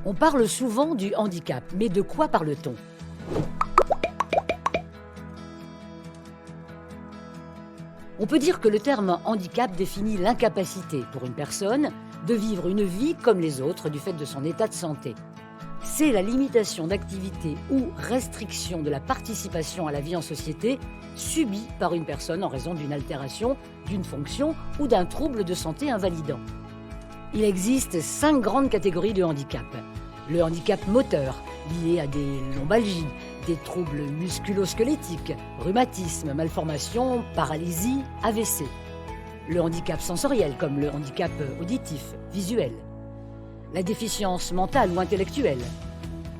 On parle souvent du handicap, mais de quoi parle-t-on? On peut dire que le terme handicap définit l'incapacité pour une personne de vivre une vie comme les autres du fait de son état de santé. C'est la limitation d'activité ou restriction de la participation à la vie en société subie par une personne en raison d'une altération, d'une fonction ou d'un trouble de santé invalidant. Il existe 5 grandes catégories de handicap. Le handicap moteur, lié à des lombalgies, des troubles musculo-squelettiques, rhumatisme, malformations, paralysie, AVC. Le handicap sensoriel, comme le handicap auditif, visuel. La déficience mentale ou intellectuelle.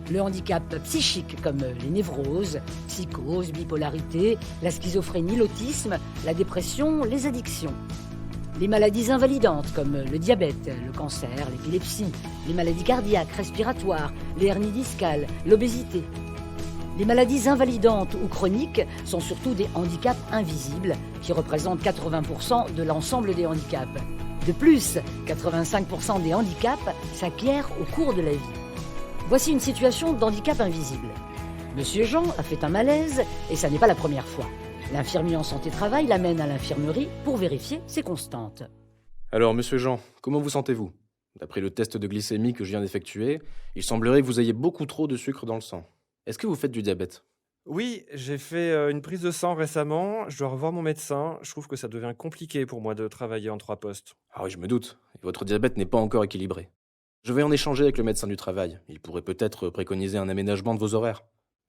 Le handicap psychique, comme les névroses, psychose, bipolarité, la schizophrénie, l'autisme, la dépression, les addictions. Les maladies invalidantes comme le diabète, le cancer, l'épilepsie, les maladies cardiaques, respiratoires, les hernies discales, l'obésité. Les maladies invalidantes ou chroniques sont surtout des handicaps invisibles qui représentent 80% de l'ensemble des handicaps. De plus, 85% des handicaps s'acquièrent au cours de la vie. Voici une situation d'handicap invisible. Monsieur Jean a fait un malaise et ça n'est pas la première fois. L'infirmier en santé-travail l'amène à l'infirmerie pour vérifier ses constantes. Alors, monsieur Jean, comment vous sentez-vous? D'après le test de glycémie que je viens d'effectuer, il semblerait que vous ayez beaucoup trop de sucre dans le sang. Est-ce que vous faites du diabète? Oui, j'ai fait une prise de sang récemment. Je dois revoir mon médecin. Je trouve que ça devient compliqué pour moi de travailler en 3 postes. Ah oui, je me doute. Et votre diabète n'est pas encore équilibré. Je vais en échanger avec le médecin du travail. Il pourrait peut-être préconiser un aménagement de vos horaires.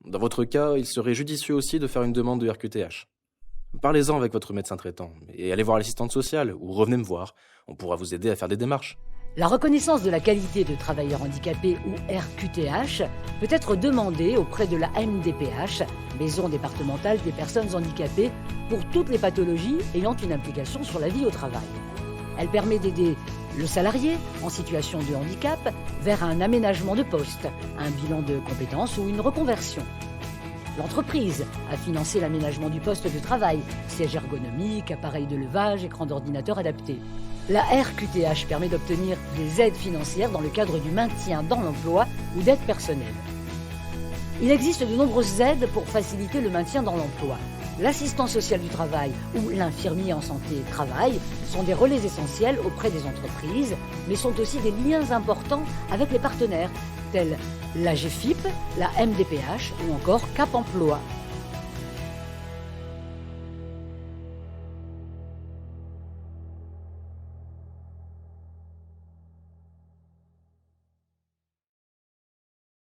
Dans votre cas, il serait judicieux aussi de faire une demande de RQTH. Parlez-en avec votre médecin traitant et allez voir l'assistante sociale ou revenez me voir. On pourra vous aider à faire des démarches. La reconnaissance de la qualité de travailleur handicapé ou RQTH peut être demandée auprès de la MDPH, Maison départementale des personnes handicapées, pour toutes les pathologies ayant une implication sur la vie au travail. Elle permet d'aider le salarié en situation de handicap vers un aménagement de poste, un bilan de compétences ou une reconversion. L'entreprise a financé l'aménagement du poste de travail, siège ergonomique, appareil de levage, écran d'ordinateur adapté. La RQTH permet d'obtenir des aides financières dans le cadre du maintien dans l'emploi ou d'aides personnelles. Il existe de nombreuses aides pour faciliter le maintien dans l'emploi. L'assistant social du travail ou l'infirmier en santé-travail sont des relais essentiels auprès des entreprises, mais sont aussi des liens importants avec les partenaires, tels l'AGFIP, la MDPH ou encore Cap Emploi.